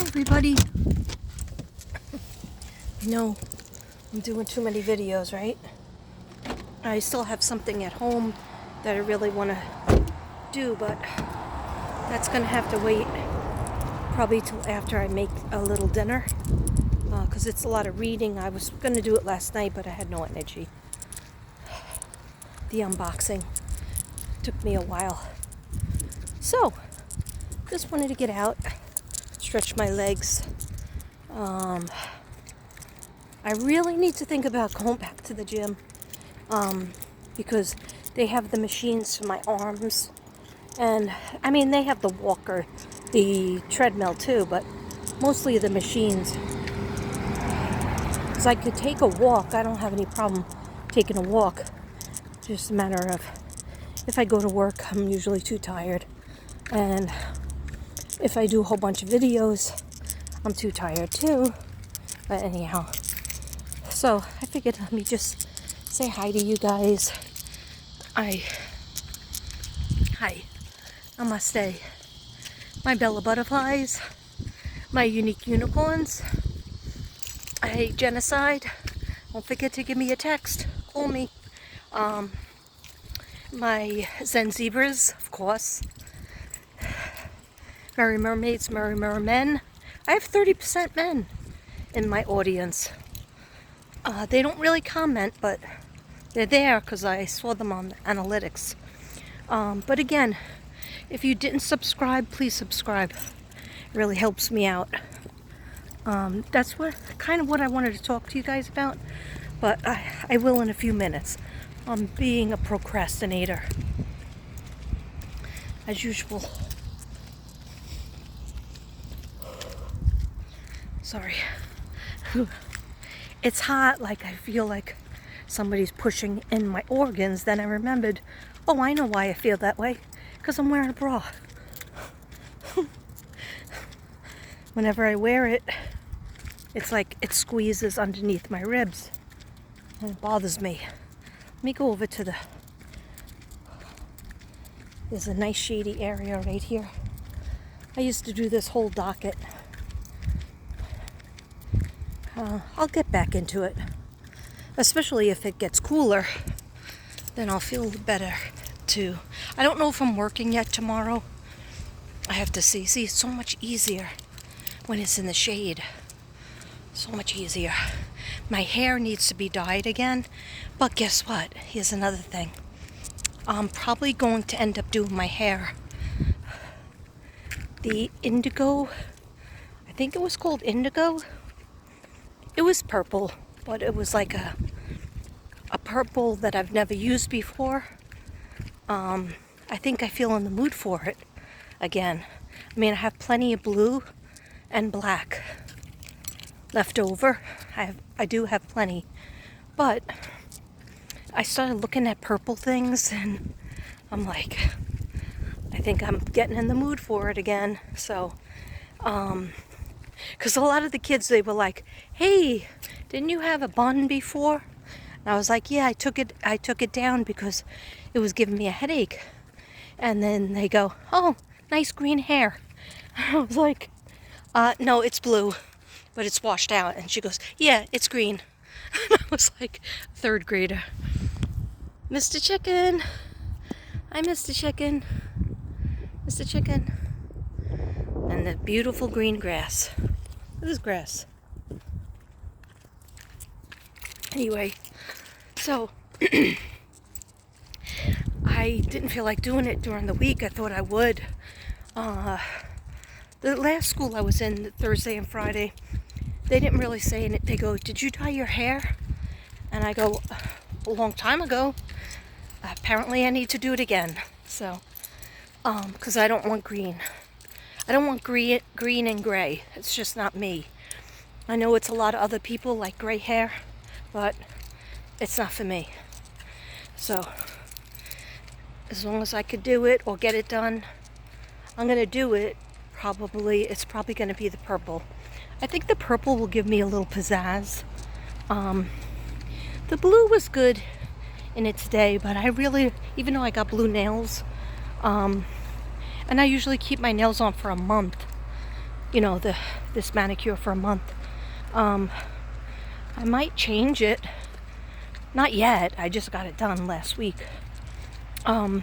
everybody. I know I'm doing too many videos, right? I still have something at home that I really want to do, but that's going to have to wait probably till after I make a little dinner, because it's a lot of reading. I was going to do it last night, but I had no energy. The unboxing took me a while. So, just wanted to get out, stretch my legs. I really need to think about going back to the gym, because they have the machines for my arms, and I mean they have the walker, the treadmill too, but mostly the machines. Because I could take a walk, I don't have any problem taking a walk. Just a matter of, if I go to work, I'm usually too tired, and if I do a whole bunch of videos, I'm too tired too. But anyhow, so I figured let me just say hi to you guys. Hi, namaste. My Bella butterflies, my unique unicorns. I hate genocide. Don't forget to give me a text. Call me. My Zen zebras, of course. Merry mermaids, merry mermen. I have 30% men in my audience. They don't really comment, but they're there because I saw them on the analytics. But again, if you didn't subscribe, please subscribe. It really helps me out. That's kind of what I wanted to talk to you guys about, but I will in a few minutes. I'm being a procrastinator, as usual. Sorry. It's hot, like I feel like somebody's pushing in my organs. Then I remembered, oh, I know why I feel that way, because I'm wearing a bra. Whenever I wear it, it's like it squeezes underneath my ribs, and it bothers me. Let me go over to there's a nice shady area right here. I used to do this whole docket. I'll get back into it, especially if it gets cooler. Then I'll feel better too. I don't know if I'm working yet tomorrow. I have to see. See, it's so much easier when it's in the shade. So much easier. My hair needs to be dyed again, but guess what? Here's another thing. I'm probably going to end up doing my hair the indigo. I think it was called indigo. It was purple, but it was like a purple that I've never used before. I think I feel in the mood for it again. I mean, I have plenty of blue and black left over. I do have plenty, but I started looking at purple things and I'm like, I think I'm getting in the mood for it again. So, because a lot of the kids, they were like, hey, didn't you have a bun before? And I was like, yeah, I took it down because it was giving me a headache. And then they go, oh, nice green hair. And I was like, no, it's blue, but it's washed out. And she goes, yeah, it's green. And I was like, third grader. Mr. Chicken. Hi, Mr. Chicken. Mr. Chicken. And the beautiful green grass. What is grass? Anyway, so I didn't feel like doing it during the week. I thought I would. The last school I was in, Thursday and Friday, they didn't really say it. They go, did you dye your hair? And I go, a long time ago. Apparently I need to do it again. So, because I don't want green. I don't want green and gray. It's just not me. I know it's a lot of other people like gray hair, but it's not for me. So, as long as I could do it or get it done, I'm going to do it. It's probably going to be the purple. I think the purple will give me a little pizzazz. The blue was good in its day, but I really, even though I got blue nails, and I usually keep my nails on for a month, this manicure for a month. I might change it. Not yet. I just got it done last week. But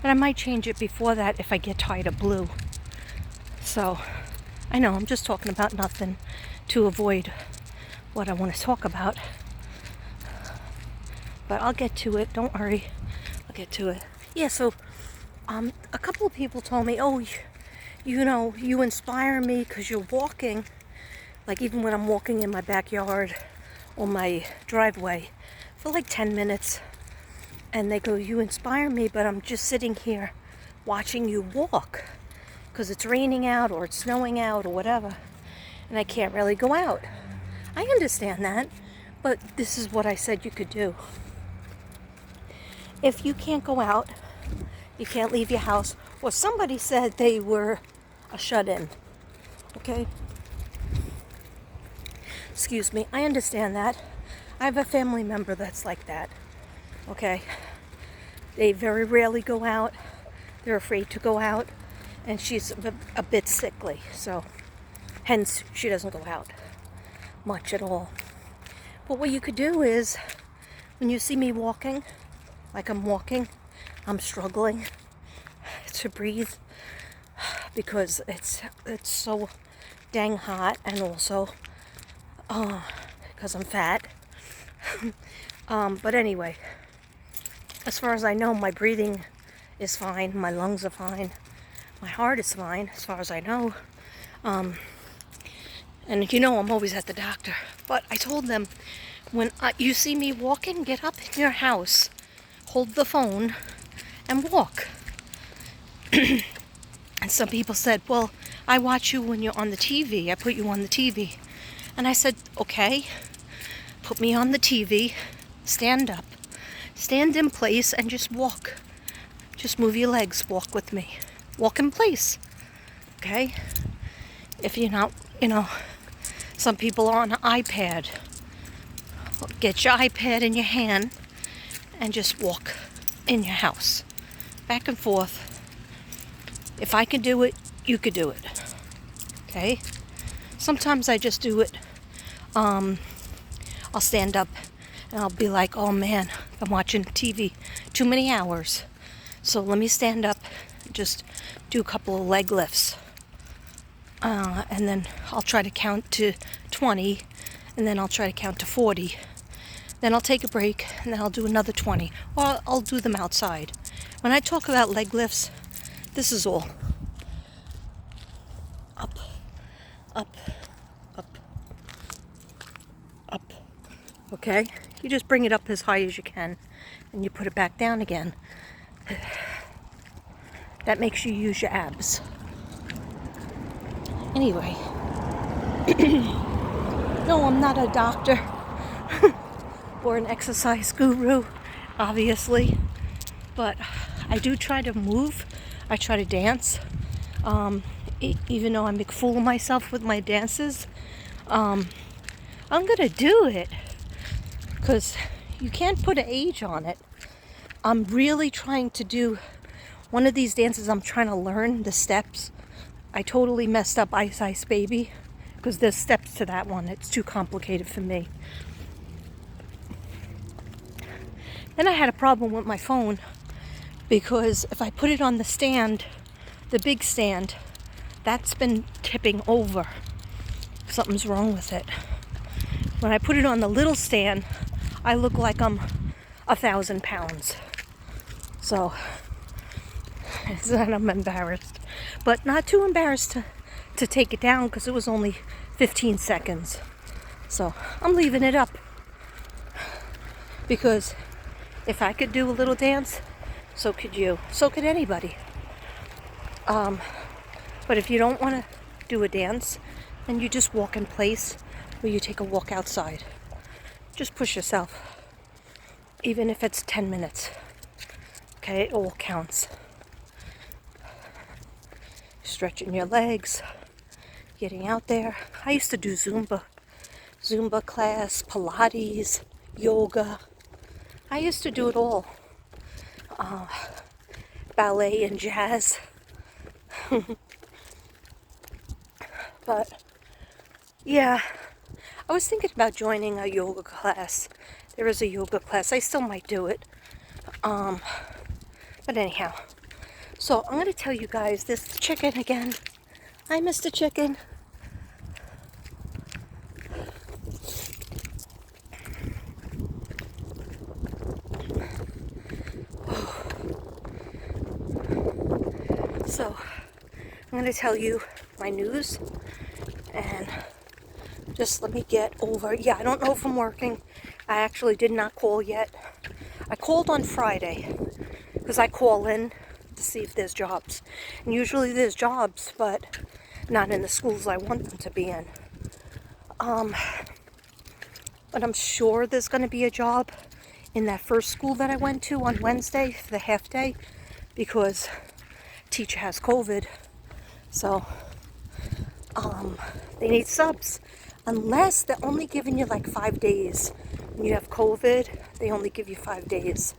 I might change it before that if I get tired of blue. So, I know I'm just talking about nothing to avoid what I want to talk about. But I'll get to it. Don't worry. I'll get to it. Yeah, so a couple of people told me, oh, you inspire me because you're walking. Like even when I'm walking in my backyard or my driveway for like 10 minutes. And they go, you inspire me, but I'm just sitting here watching you walk because it's raining out or it's snowing out or whatever. And I can't really go out. I understand that, but this is what I said you could do. If you can't go out, you can't leave your house, or somebody said they were a shut-in, okay? Excuse me, I understand that. I have a family member that's like that, okay? They very rarely go out. They're afraid to go out, and she's a bit sickly, so hence she doesn't go out much at all. But what you could do is, when you see me walking, like I'm walking, I'm struggling to breathe because it's so dang hot, and also because I'm fat. But anyway, as far as I know, my breathing is fine, my lungs are fine, my heart is fine, as far as I know. And I'm always at the doctor. But I told them, when you see me walking, get up in your house, hold the phone, and walk. And some people said, well, I watch you when you're on the TV. I put you on the TV. And I said, okay, put me on the TV, stand up, stand in place, and just walk. Just move your legs, walk with me. Walk in place, okay? If you're not, some people are on an iPad. Get your iPad in your hand and just walk in your house, back and forth. If I can do it, you could do it, okay? Sometimes I just do it. I'll stand up and I'll be like, oh man, I'm watching TV too many hours. So let me stand up and just do a couple of leg lifts. And then I'll try to count to 20, and then I'll try to count to 40. Then I'll take a break, and then I'll do another 20. Or I'll do them outside. When I talk about leg lifts, this is all. Up, up, up, up. Okay? You just bring it up as high as you can, and you put it back down again. That makes you use your abs. Anyway. No, I'm not a doctor or an exercise guru, obviously. But I do try to move. I try to dance. Even though I make a fool of myself with my dances, I'm going to do it. Because you can't put an age on it. I'm really trying to do one of these dances. I'm trying to learn the steps. I totally messed up Ice Ice Baby because there's steps to that one. It's too complicated for me. Then I had a problem with my phone because if I put it on the stand, the big stand, that's been tipping over. Something's wrong with it. When I put it on the little stand, I look like I'm 1,000 pounds. So, I'm embarrassed. But not too embarrassed to take it down because it was only 15 seconds. So, I'm leaving it up. Because if I could do a little dance, so could you. So could anybody. But if you don't want to do a dance, then you just walk in place or you take a walk outside. Just push yourself. Even if it's 10 minutes. Okay, it all counts. Stretching your legs, getting out there. I used to do Zumba class, Pilates, yoga. I used to do it all. Ballet and jazz. But yeah, I was thinking about joining a yoga class. There is a yoga class. I still might do it. But anyhow, so I'm going to tell you guys this chicken again. I missed the chicken. So I'm going to tell you my news, and just let me get over. Yeah, I don't know if I'm working. I actually did not call yet. I called on Friday because I call in to see if there's jobs. And usually there's jobs, but not in the schools I want them to be in. But I'm sure there's going to be a job in that first school that I went to on Wednesday for the half day, because teacher has COVID. So they need subs. Unless they're only giving you like 5 days. When you have COVID, they only give you 5 days.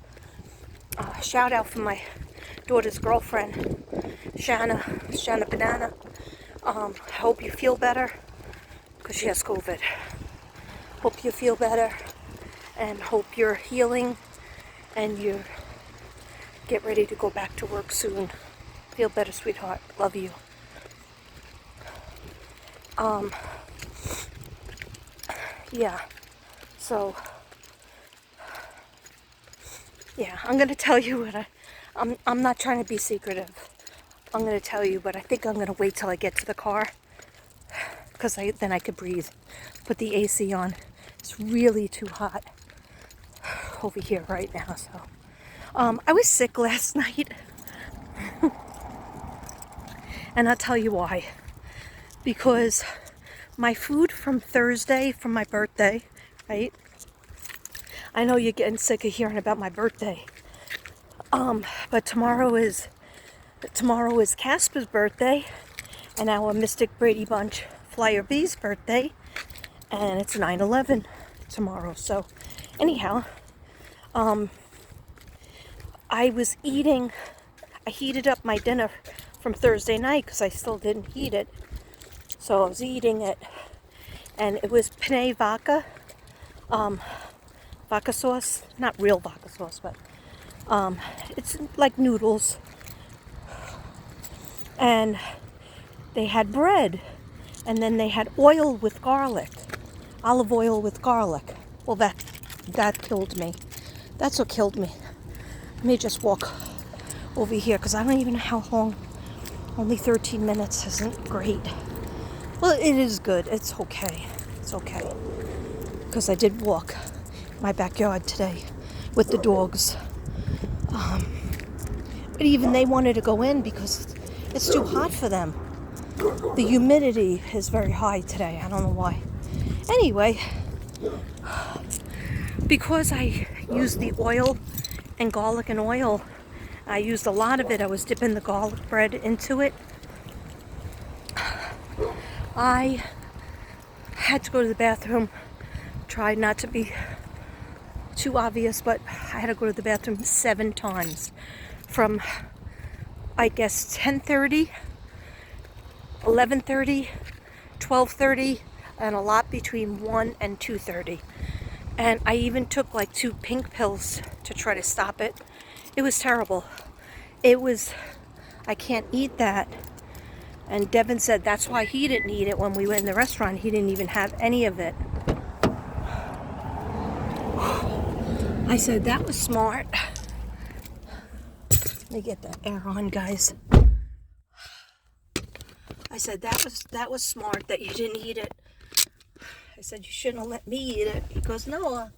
Shout out for my daughter's girlfriend, Shanna Banana. I hope you feel better, because she has COVID. Hope you feel better, and hope you're healing, and you get ready to go back to work soon. Feel better, sweetheart. Love you. Yeah. So, yeah, I'm gonna tell you what I'm not trying to be secretive. I'm gonna tell you, but I think I'm gonna wait till I get to the car, because then I could breathe. Put the AC on. It's really too hot over here right now. So, I was sick last night, and I'll tell you why. Because my food from Thursday, from my birthday, right? I know you're getting sick of hearing about my birthday. But tomorrow is Casper's birthday, and our Mystic Brady Bunch Flyer B's birthday, and it's 9/11 tomorrow. So, anyhow, I heated up my dinner from Thursday night because I still didn't heat it. So I was eating it, and it was penne vodka, vodka sauce, not real vodka sauce, but it's like noodles. And they had bread, and then they had oil with garlic, olive oil with garlic. Well, that killed me. That's what killed me. Let me just walk over here, because I don't even know how long. Only 13 minutes isn't great. Well, it is good. It's okay. It's okay. Because I did walk my backyard today with the dogs. But even they wanted to go in because it's too hot for them. The humidity is very high today. I don't know why. Anyway, because I used the oil and garlic and oil, I used a lot of it. I was dipping the garlic bread into it. I had to go to the bathroom. Tried not to be too obvious, but I had to go to the bathroom 7 times. From, I guess, 10:30, 11:30, 12:30, and a lot between 1 and 2:30. And I even took like 2 pink pills to try to stop it. It was terrible. I can't eat that. And Devin said that's why he didn't eat it when we went in the restaurant. He didn't even have any of it. I said that was smart. Let me get the air on, guys. I said that was smart that you didn't eat it. I said you shouldn't have let me eat it. He goes, no.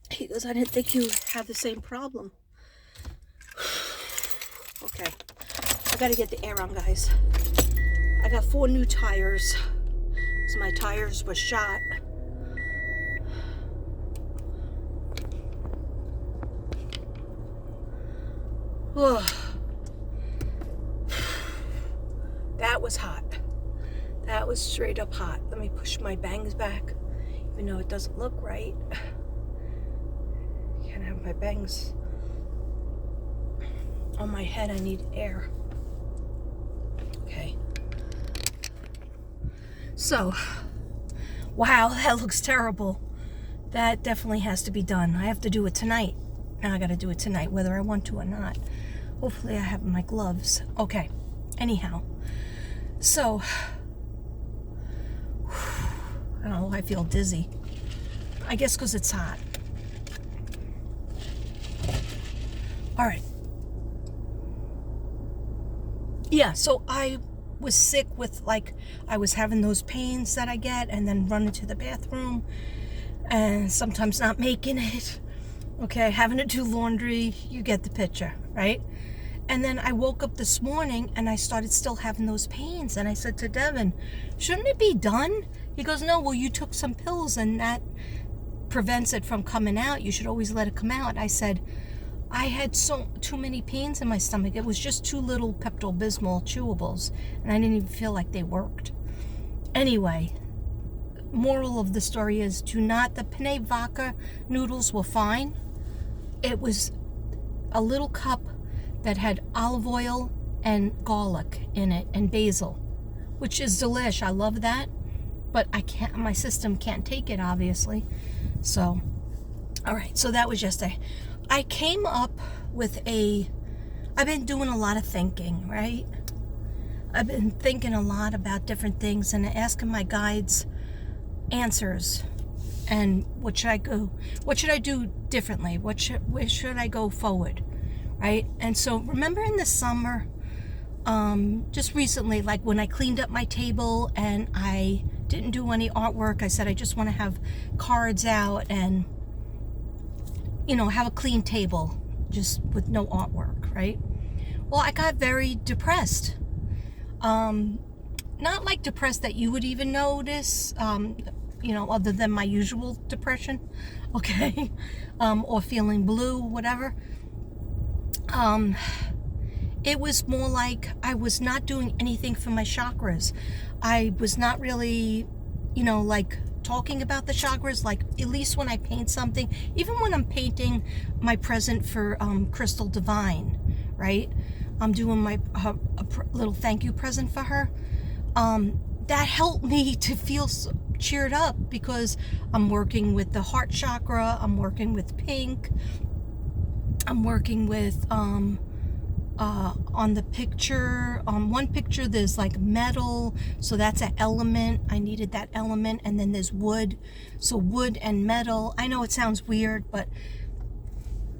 He goes, I didn't think you had the same problem. Okay. I gotta get the air on, guys. I got 4 new tires, because my tires were shot. Oh. That was hot. That was straight up hot. Let me push my bangs back, even though it doesn't look right. Can't have my bangs on my head. I need air. Okay. So, wow, that looks terrible. That definitely has to be done. I have to do it tonight. Now I got to do it tonight, whether I want to or not. Hopefully I have my gloves. Okay. Anyhow. So, I don't know, I feel dizzy. I guess because it's hot. All right. Yeah, so I was sick with, like, I was having those pains that I get and then running to the bathroom and sometimes not making it. Okay, having to do laundry, you get the picture, right? And then I woke up this morning and I started still having those pains. And I said to Devin, shouldn't it be done? He goes, no, well, you took some pills and that prevents it from coming out. You should always let it come out. I said, I had too many pains in my stomach. It was just 2 little Pepto-Bismol chewables. And I didn't even feel like they worked. Anyway, moral of the story is the penne vodka noodles were fine. It was a little cup that had olive oil and garlic in it and basil, which is delish. I love that, but my system can't take it, obviously. So, all right, so that was yesterday. I came up with I've been doing a lot of thinking, right? I've been thinking a lot about different things and asking my guides answers. And what should I do differently? Where should I go forward? Right? And so remember in the summer, just recently, like when I cleaned up my table and I didn't do any artwork, I said I just want to have cards out and, have a clean table just with no artwork, right? Well, I got very depressed. Not like depressed that you would even notice, other than my usual depression, okay? Or feeling blue, whatever. It was more like I was not doing anything for my chakras. I was not really, like talking about the chakras, like at least when I paint something, even when I'm painting my present for Crystal Divine, right? I'm doing a little thank you present for her. That helped me to feel cheered up because I'm working with the heart chakra, I'm working with pink, I'm working with on the picture, on one picture there's like metal, so that's an element. I needed that element. And then there's wood, so wood and metal. I know it sounds weird, but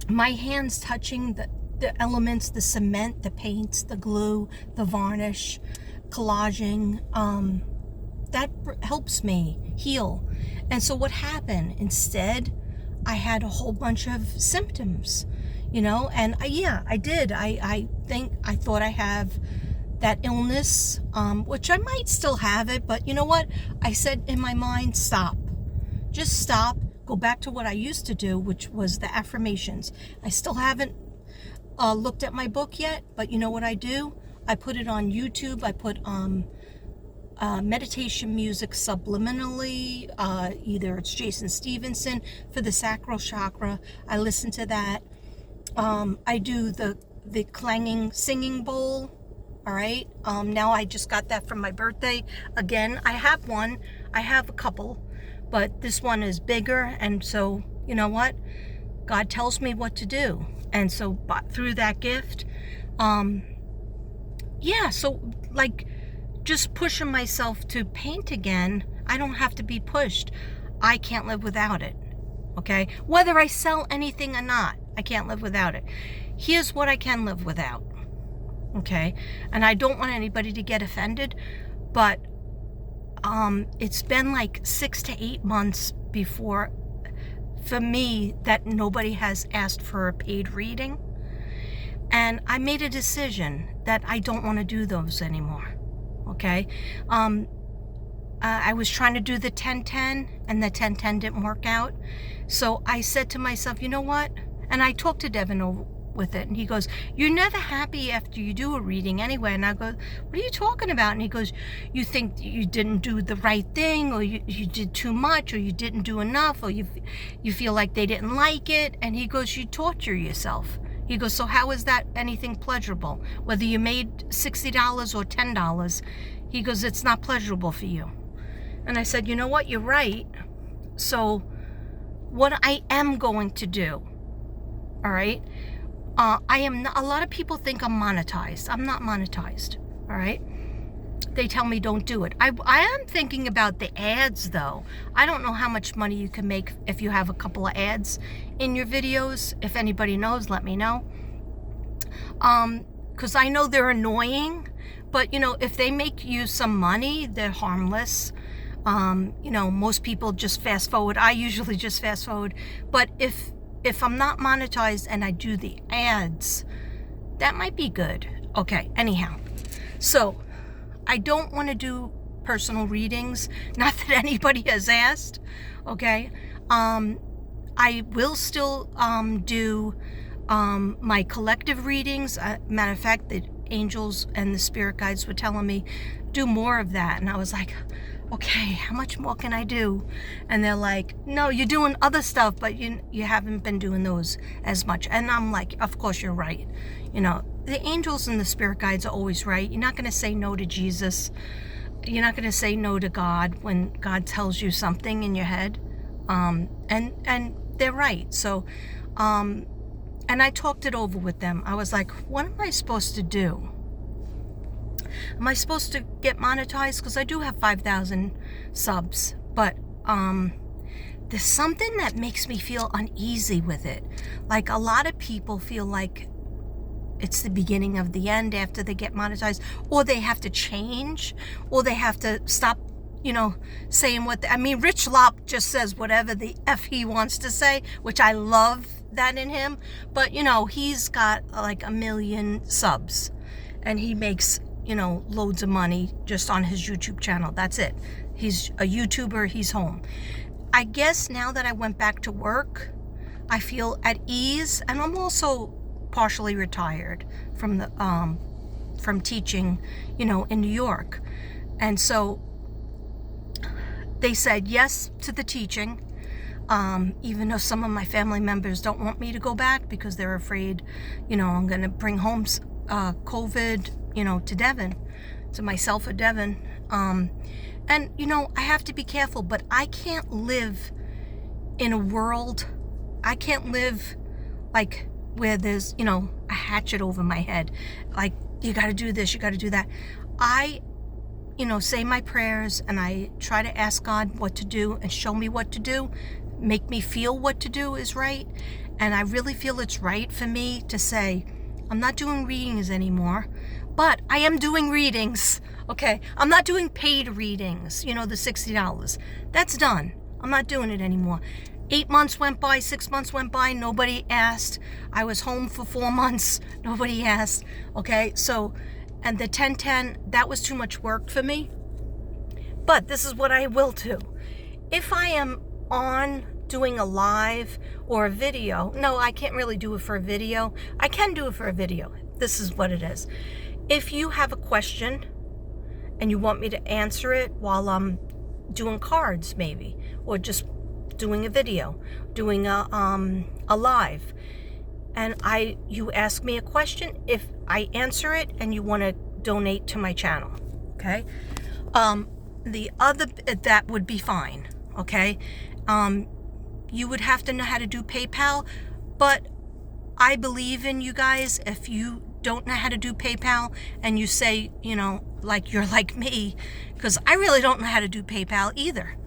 my hands touching the elements, the cement, the paints, the glue, the varnish, collaging, that helps me heal. And so what happened? Instead, I had a whole bunch of symptoms, and I did. I thought I have that illness, which I might still have it, but you know what? I said in my mind, stop. Just stop. Go back to what I used to do, which was the affirmations. I still haven't looked at my book yet, but you know what I do? I put it on YouTube. I put meditation music subliminally. Either it's Jason Stevenson for the sacral chakra. I listen to that. I do the clanging singing bowl. All right. Now I just got that from my birthday. Again, I have one. I have a couple, but this one is bigger. And so, you know what? God tells me what to do. And so through that gift, so like just pushing myself to paint again, I don't have to be pushed. I can't live without it. Okay. Whether I sell anything or not, I can't live without it. Here's what I can live without. Okay. And I don't want anybody to get offended, but it's been like 6 to 8 months for me that nobody has asked for a paid reading. And I made a decision that I don't want to do those anymore. Okay. I was trying to do the 10-10 and the 10-10 didn't work out. So I said to myself, you know what? And I talked to Devin over with it, and he goes, you're never happy after you do a reading anyway. And I go, what are you talking about? And he goes, you think you didn't do the right thing, or you did too much, or you didn't do enough, or you feel like they didn't like it. And he goes, you torture yourself. He goes, so how is that anything pleasurable? Whether you made $60 or $10, he goes, it's not pleasurable for you. And I said, you know what, you're right. So what I am going to do, all right, I am not, a lot of people think I'm monetized. I'm not monetized, all right? They tell me don't do it. I am thinking about the ads, though. I don't know how much money you can make if you have a couple of ads in your videos. If anybody knows, let me know. Because I know they're annoying, but, you know, if they make you some money, they're harmless. You know, most people just fast forward. I usually just fast forward. But if I'm not monetized and I do the ads, that might be good. Okay, anyhow. So I don't want to do personal readings. Not that anybody has asked. Okay. I will still do my collective readings. Matter of fact, the angels and the spirit guides were telling me do more of that, and I was like, okay, how much more can I do? And they're like, no, you're doing other stuff, but you haven't been doing those as much. And I'm like, of course you're right. You know, the angels and the spirit guides are always right. You're not going to say no to Jesus. You're not going to say no to God when God tells you something in your head. And they're right. So, and I talked it over with them. I was like, what am I supposed to do? Am I supposed to get monetized? Because I do have 5,000 subs, but there's something that makes me feel uneasy with it. Like, a lot of people feel like it's the beginning of the end after they get monetized, or they have to change, or they have to stop, you know, saying what I mean, Rich Lop just says whatever the F he wants to say, which I love that in him. But, you know, he's got like 1 million subs and he makes, you know, loads of money just on his YouTube channel. That's it. He's a YouTuber. He's home. I guess now that I went back to work, I feel at ease, and I'm also partially retired from the from teaching, you know, in New York. And so they said yes to the teaching, even though some of my family members don't want me to go back because they're afraid, you know, I'm going to bring home COVID, you know, to Devon, to myself or Devon. And, you know, I have to be careful, but I can't live in a world, I can't live like where there's, you know, a hatchet over my head. Like, you got to do this, you got to do that. I, you know, say my prayers and I try to ask God what to do and show me what to do, make me feel what to do is right. And I really feel it's right for me to say, I'm not doing readings anymore, but I am doing readings. Okay, I'm not doing paid readings, you know, the $60. That's done. I'm not doing it anymore. 8 months went by, 6 months went by, nobody asked. I was home for 4 months, nobody asked. Okay, so, and the 1010, that was too much work for me. But this is what I will do. If I am on doing a live or a video, no, I can't really do it for a video. I can do it for a video. This is what it is. If you have a question and you want me to answer it while I'm doing cards, maybe, or just doing a video, doing a live, and you ask me a question, if I answer it and you want to donate to my channel, okay, the other, that would be fine. Okay, you would have to know how to do PayPal, but I believe in you guys. If you don't know how to do PayPal and you say, you know, like you're like me, because I really don't know how to do PayPal either.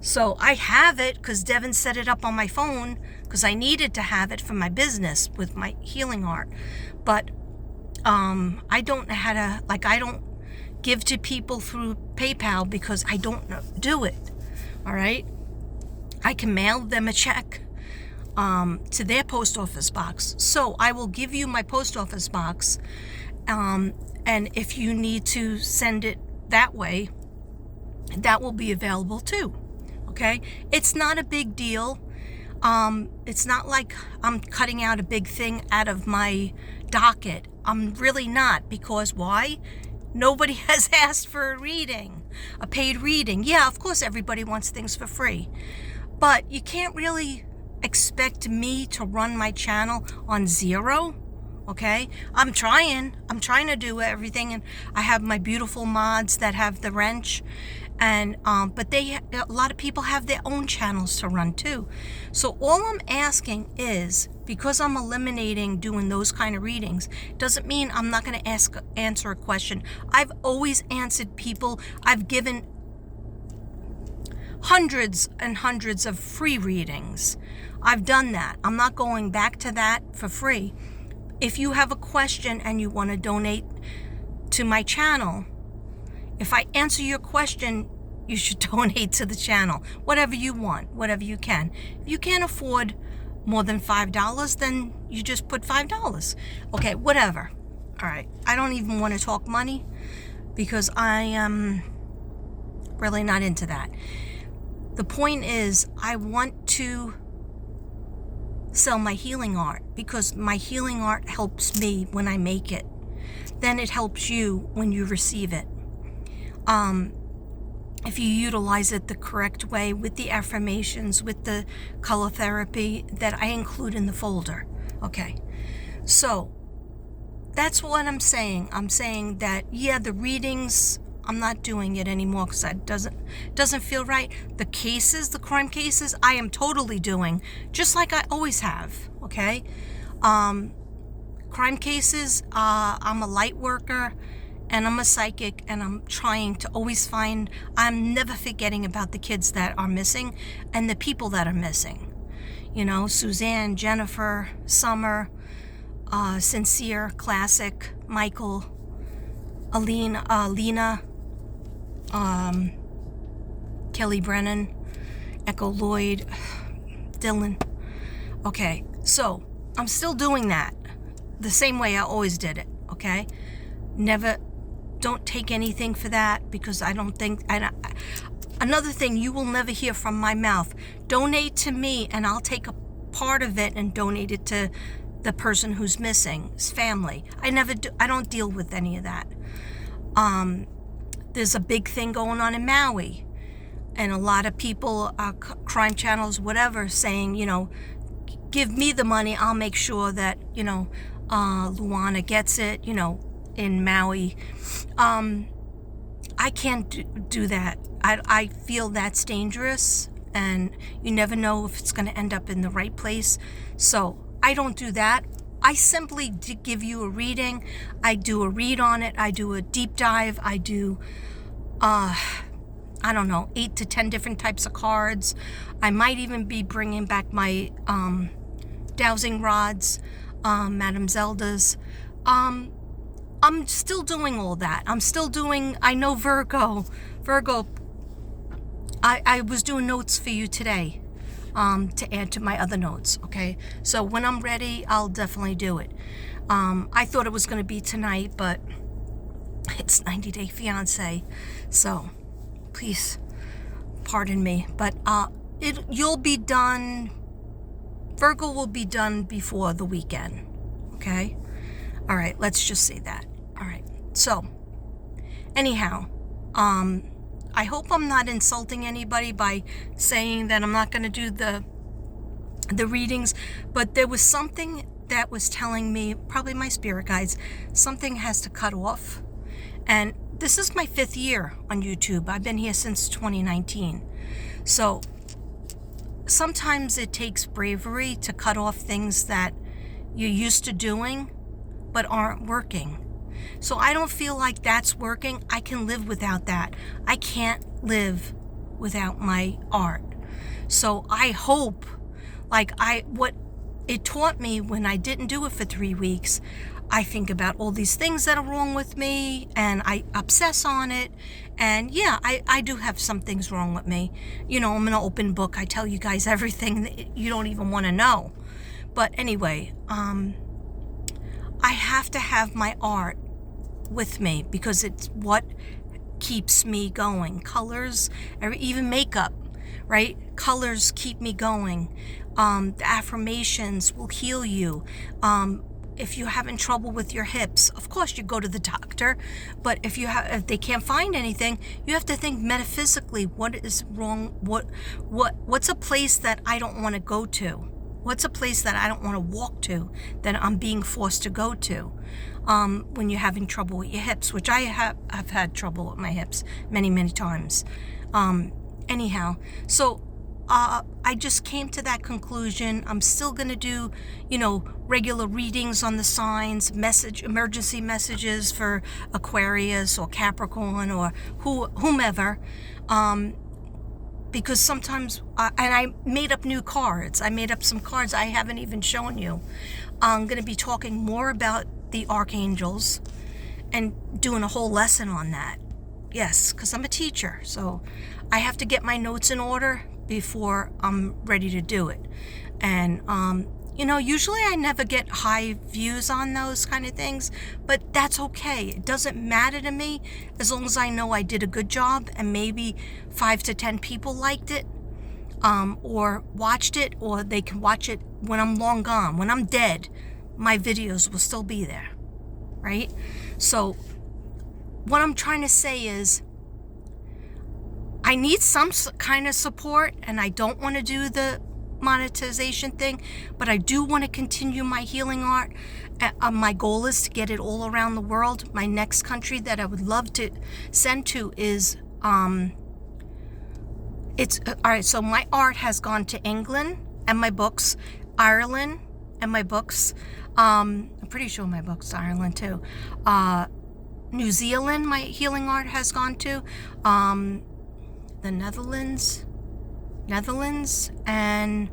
So I have it because Devin set it up on my phone because I needed to have it for my business with my healing art. But I don't know how to, like, I don't give to people through PayPal because I don't do it. All right. I can mail them a check to their post office box. So I will give you my post office box. And if you need to send it that way, that will be available too. Okay. It's not a big deal. It's not like I'm cutting out a big thing out of my docket. I'm really not, because why? Nobody has asked for a reading, a paid reading. Yeah, of course everybody wants things for free, but you can't really expect me to run my channel on zero. Okay, I'm trying to do everything, and I have my beautiful mods that have the wrench, And but a lot of people have their own channels to run too. So all I'm asking is, because I'm eliminating doing those kind of readings, doesn't mean I'm not going to answer a question. I've always answered people. I've given hundreds and hundreds of free readings. I've done that. I'm not going back to that for free. If you have a question and you want to donate to my channel, if I answer your question, you should donate to the channel. Whatever you want, whatever you can. If you can't afford more than $5, then you just put $5. Okay, whatever. All right. I don't even want to talk money because I am really not into that. The point is, I want to sell my healing art because my healing art helps me when I make it. Then it helps you when you receive it. If you utilize it the correct way with the affirmations, with the color therapy that I include in the folder. Okay, so that's what I'm saying. I'm saying that, yeah, the readings, I'm not doing it anymore because that doesn't feel right. The cases, the crime cases, I am totally doing, just like I always have, okay? Crime cases, I'm a light worker, and I'm a psychic, and I'm trying to always find, I'm never forgetting about the kids that are missing and the people that are missing. You know, Suzanne, Jennifer, Summer, Sincere, Classic, Michael, Lena, Kelly Brennan, Echo Lloyd, Dylan. Okay, so I'm still doing that the same way I always did it, okay? Don't take anything for that because I don't think, another thing you will never hear from my mouth, donate to me and I'll take a part of it and donate it to the person who's missing, his family. I don't deal with any of that. There's a big thing going on in Maui, and a lot of people, crime channels, whatever, saying, you know, give me the money, I'll make sure that, you know, Luana gets it, you know, in Maui. I can't do that. I feel that's dangerous, and you never know if it's going to end up in the right place. So I don't do that. I simply give you a reading. I do a read on it. I do a deep dive. I do, I don't know, 8 to 10 different types of cards. I might even be bringing back my dowsing rods, Madame Zelda's. I'm still doing all that. I'm still doing, I know Virgo, I was doing notes for you today, to add to my other notes, okay? So when I'm ready, I'll definitely do it. I thought it was going to be tonight, but it's 90 Day Fiance, so please pardon me. But you'll be done, Virgo will be done before the weekend, okay? All right, let's just say that. All right, so anyhow, I hope I'm not insulting anybody by saying that I'm not going to do the readings, but there was something that was telling me, probably my spirit guides, something has to cut off. And this is my 5th year on YouTube. I've been here since 2019. So sometimes it takes bravery to cut off things that you're used to doing but aren't working. So I don't feel like that's working. I can live without that. I can't live without my art. So I hope, what it taught me when I didn't do it for 3 weeks, I think about all these things that are wrong with me and I obsess on it. And yeah, I do have some things wrong with me. You know, I'm an open book. I tell you guys everything that you don't even want to know. But anyway, I have to have my art with me because it's what keeps me going. Colors, or even makeup, right? Colors keep me going. The affirmations will heal you. If you're having trouble with your hips, of course you go to the doctor. But if they can't find anything, you have to think metaphysically, what is wrong? What's a place that I don't want to go to? What's a place that I don't want to walk to, that I'm being forced to go to? When you're having trouble with your hips, which I've had trouble with my hips many, many times. Anyhow, so I just came to that conclusion. I'm still going to do, regular readings on the signs, emergency messages for Aquarius or Capricorn or whomever. Because sometimes, and I made up new cards. I made up some cards I haven't even shown you. I'm going to be talking more about the archangels and doing a whole lesson on that. Yes, because I'm a teacher, so I have to get my notes in order before I'm ready to do it. And, usually I never get high views on those kind of things, but that's okay. It doesn't matter to me as long as I know I did a good job and maybe 5 to 10 people liked it, or watched it, or they can watch it when I'm long gone. When I'm dead, my videos will still be there, right? So what I'm trying to say is I need some kind of support, and I don't want to do the monetization thing, but I do want to continue my healing art. My goal is to get it all around the world. My next country that I would love to send to is it's all right. So my art has gone to England and my books, Ireland and my books. I'm pretty sure my books to Ireland too. New Zealand, my healing art has gone to. The Netherlands, and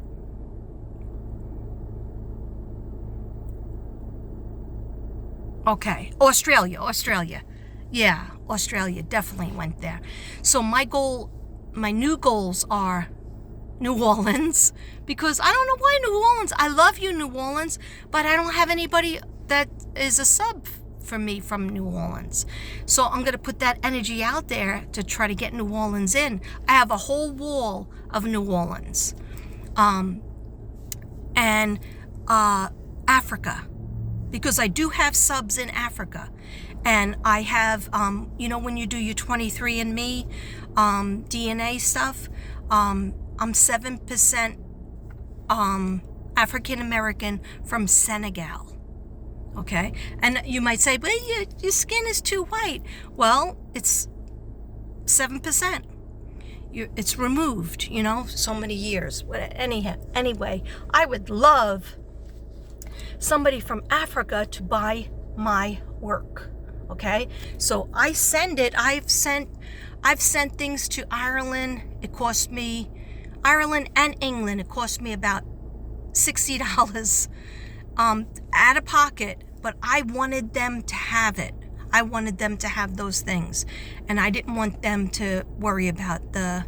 Australia. Yeah, Australia definitely went there. So my new goals are New Orleans, because I don't know why New Orleans. I love you, New Orleans, but I don't have anybody that is a sub for me from New Orleans. So I'm going to put that energy out there to try to get New Orleans in. I have a whole wall of New Orleans. And Africa, because I do have subs in Africa. And I have, when you do your 23andMe DNA stuff, I'm 7% African American from Senegal. Okay, and you might say, well, your skin is too white. Well, it's 7%. It's removed, so many years. Anyway, I would love somebody from Africa to buy my work. Okay, so I send it. I've sent things to Ireland. It cost me, Ireland and England, it cost me about $60 out of pocket, but I wanted them to have it. I wanted them to have those things, and I didn't want them to worry about the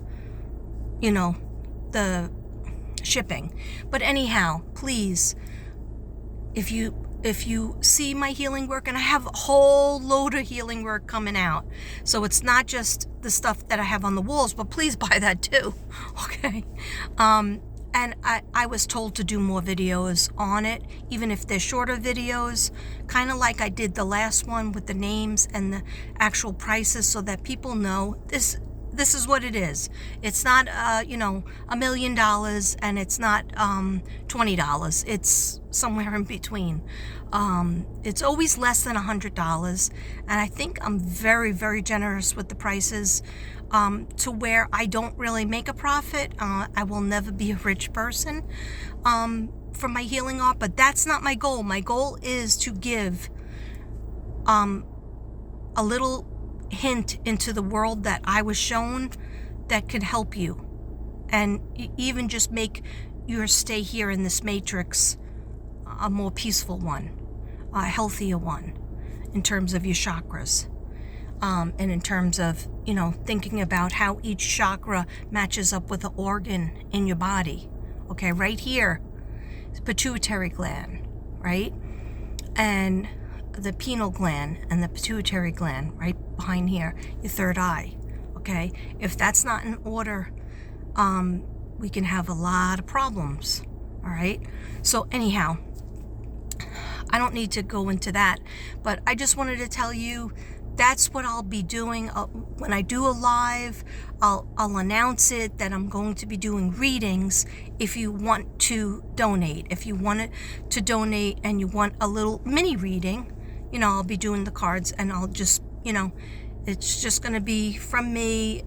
shipping. But anyhow, please, if you see my healing work, and I have a whole load of healing work coming out, so it's not just the stuff that I have on the walls, but please buy that too. Okay. And I was told to do more videos on it, even if they're shorter videos, kind of like I did the last one with the names and the actual prices, so that people know this is what it is. It's not, $1 million, and it's not $20. It's somewhere in between. It's always less than $100, and I think I'm very, very generous with the prices. To where I don't really make a profit. I will never be a rich person for my healing art, but that's not my goal. My goal is to give a little hint into the world that I was shown that could help you, and even just make your stay here in this matrix a more peaceful one, a healthier one in terms of your chakras. And in terms of, thinking about how each chakra matches up with an organ in your body. Okay, right here, pituitary gland, right? And the pineal gland and the pituitary gland right behind here, your third eye. Okay, if that's not in order, we can have a lot of problems. All right, so anyhow, I don't need to go into that, but I just wanted to tell you that's what I'll be doing. When I do a live, I'll announce it that I'm going to be doing readings. If you want to donate, if you want to donate and you want a little mini reading, I'll be doing the cards, and I'll just, it's just going to be from me,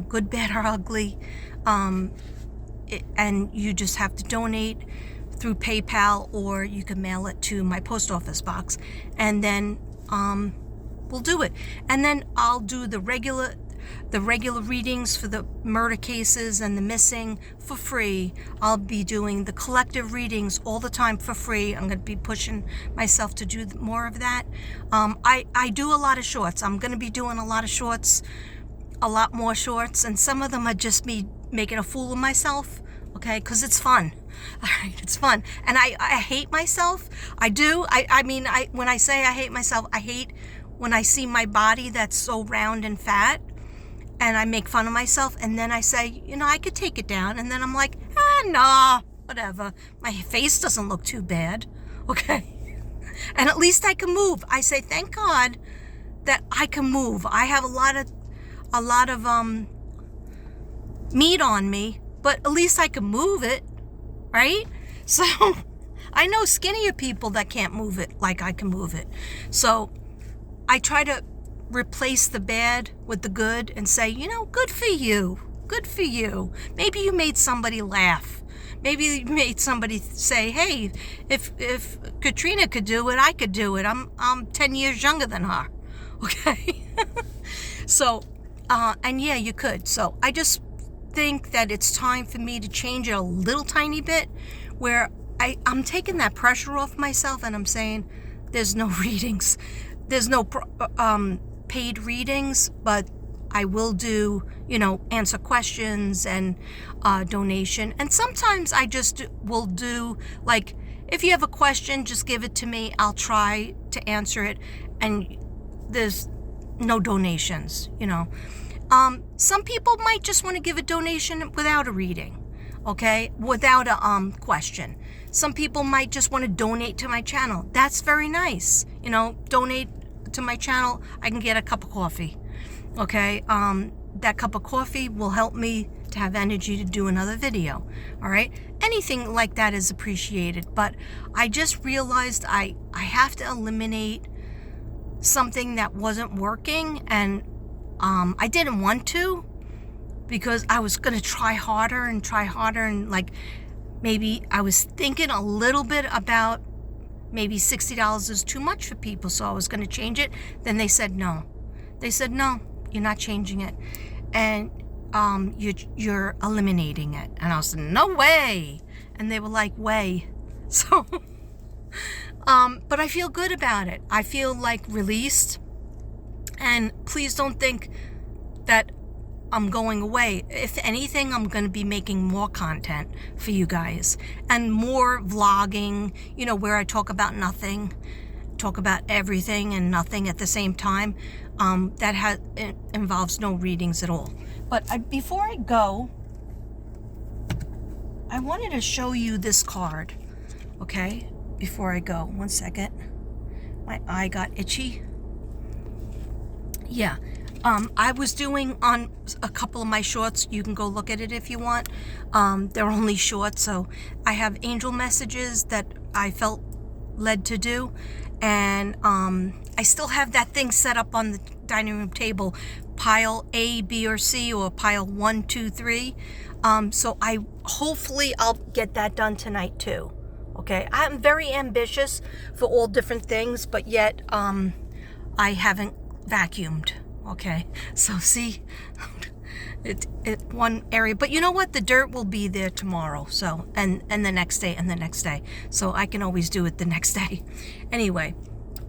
good, bad, or ugly. And you just have to donate through PayPal, or you can mail it to my post office box, and then we'll do it. And then I'll do the regular readings for the murder cases and the missing for free. I'll be doing the collective readings all the time for free. I'm going to be pushing myself to do more of that. I do a lot of shorts. I'm going to be doing a lot of shorts, a lot more shorts, and some of them are just me making a fool of myself, okay, because it's fun. All right, it's fun. And I hate myself. I do. I mean, when I say I hate myself, I hate when I see my body that's so round and fat, and I make fun of myself, and then I say, I could take it down, and then I'm like, nah, whatever. My face doesn't look too bad, okay? And at least I can move. I say, thank God that I can move. I have a lot of meat on me, but at least I can move it, right? So I know skinnier people that can't move it like I can move it. So I try to replace the bad with the good and say, good for you. Good for you. Maybe you made somebody laugh. Maybe you made somebody say, hey, if Katrina could do it, I could do it. I'm 10 years younger than her. Okay? So, and yeah, you could. So I just think that it's time for me to change it a little tiny bit, where I'm taking that pressure off myself, and I'm saying there's no readings. There's no paid readings, but I will do, answer questions and donation. And sometimes I just will do, like, if you have a question, just give it to me. I'll try to answer it. And there's no donations, Some people might just want to give a donation without a reading, okay? Without a question. Some people might just want to donate to my channel. That's very nice. Donate to my channel. I can get a cup of coffee, okay? That cup of coffee will help me to have energy to do another video, all right? Anything like that is appreciated, but I just realized I have to eliminate something that wasn't working, and I didn't want to, because I was going to try harder, and like, maybe I was thinking a little bit about maybe $60 is too much for people, so I was going to change it. Then they said no. They said, no, you're not changing it, and you're eliminating it. And I was like, no way. And they were like, way. So but I feel good about it. I feel like released. And please don't think that I'm going away. If anything, I'm going to be making more content for you guys, and more vlogging, where I talk about nothing, talk about everything and nothing at the same time. It involves no readings at all. But before I go, I wanted to show you this card, okay? Before I go, 1 second. My eye got itchy. Yeah. I was doing on a couple of my shorts. You can go look at it if you want. They're only short, so I have angel messages that I felt led to do. And I still have that thing set up on the dining room table, pile A, B, or C, or pile 1, 2, 3. So hopefully I'll get that done tonight too. Okay, I'm very ambitious for all different things, but yet I haven't vacuumed. Okay, so see, it one area, but you know what? The dirt will be there tomorrow. So and the next day and the next day. So I can always do it the next day. Anyway,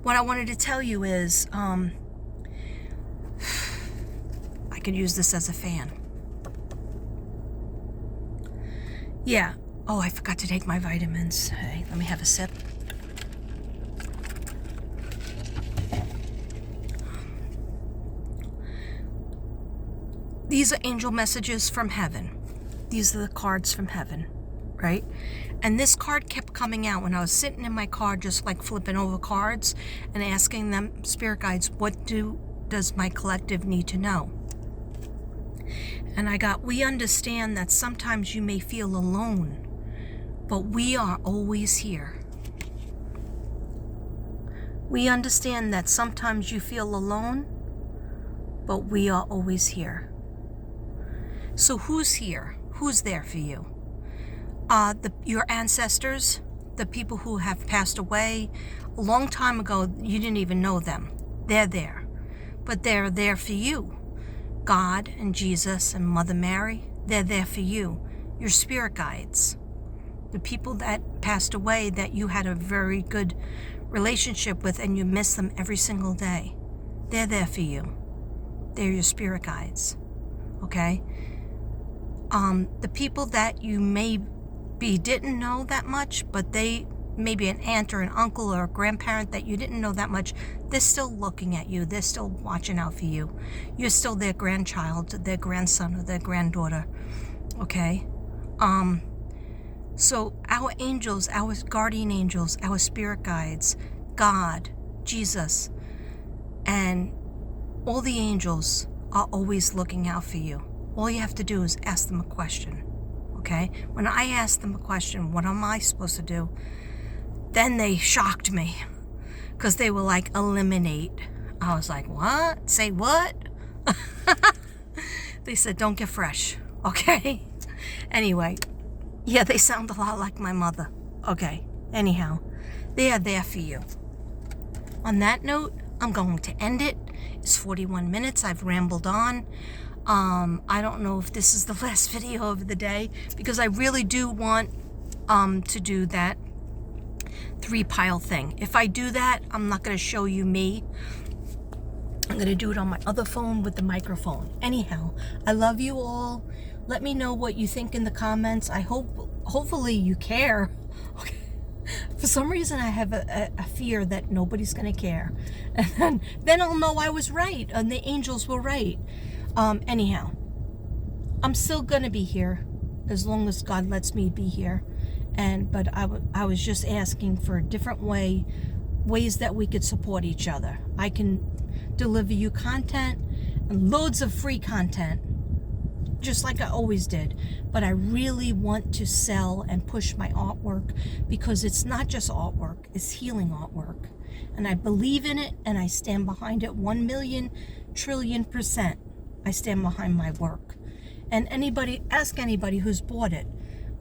what I wanted to tell you is, I could use this as a fan. Yeah. Oh, I forgot to take my vitamins. Hey, let me have a sip. These are angel messages from heaven. These are the cards from heaven, right? And this card kept coming out when I was sitting in my car, just like flipping over cards and asking them, spirit guides, what do does my collective need to know? And I got, we understand that sometimes you may feel alone, but we are always here. We understand that sometimes you feel alone, but we are always here. So who's here? Who's there for you? Your ancestors, the people who have passed away a long time ago, you didn't even know them. They're there. But they're there for you. God and Jesus and Mother Mary, they're there for you. Your spirit guides. The people that passed away that you had a very good relationship with and you miss them every single day, they're there for you. They're your spirit guides. Okay? The people that you maybe didn't know that much, but they maybe an aunt or an uncle or a grandparent that you didn't know that much, they're still looking at you. They're still watching out for you. You're still their grandchild, their grandson, or their granddaughter. Okay? So our angels, our guardian angels, our spirit guides, God, Jesus, and all the angels are always looking out for you. All you have to do is ask them a question. Okay? When I asked them a question, what am I supposed to do? Then they shocked me because they were like, eliminate. I was like, what? Say what? They said, don't get fresh. Okay? Anyway, yeah, they sound a lot like my mother. Okay, anyhow, they are there for you. On that note, I'm going to end it. It's 41 minutes. I've rambled on. I don't know if this is the last video of the day because I really do want to do that 3-pile thing. If I do that, I'm not going to show you me. I'm going to do it on my other phone with the microphone. Anyhow, I love you all. Let me know what you think in the comments. Hopefully you care. Okay. For some reason, I have a fear that nobody's going to care. And then I'll know I was right and the angels were right. Anyhow, I'm still going to be here as long as God lets me be here. But I was just asking for a different ways that we could support each other. I can deliver you content and loads of free content, just like I always did. But I really want to sell and push my artwork because it's not just artwork, it's healing artwork. And I believe in it and I stand behind it 1,000,000,000,000,000%. I stand behind my work. And ask anybody who's bought it.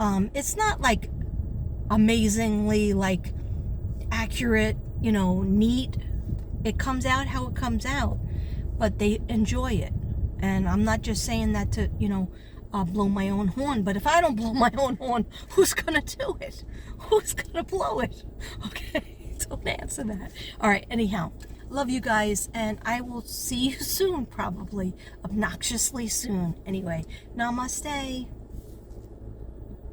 It's not like amazingly like accurate, neat. It comes out how it comes out, but they enjoy it. And I'm not just saying that to, blow my own horn, but if I don't blow my own horn, who's gonna do it? Who's gonna blow it? Okay, don't answer that. All right, anyhow, love you guys, and I will see you soon, probably obnoxiously soon. Anyway, namaste.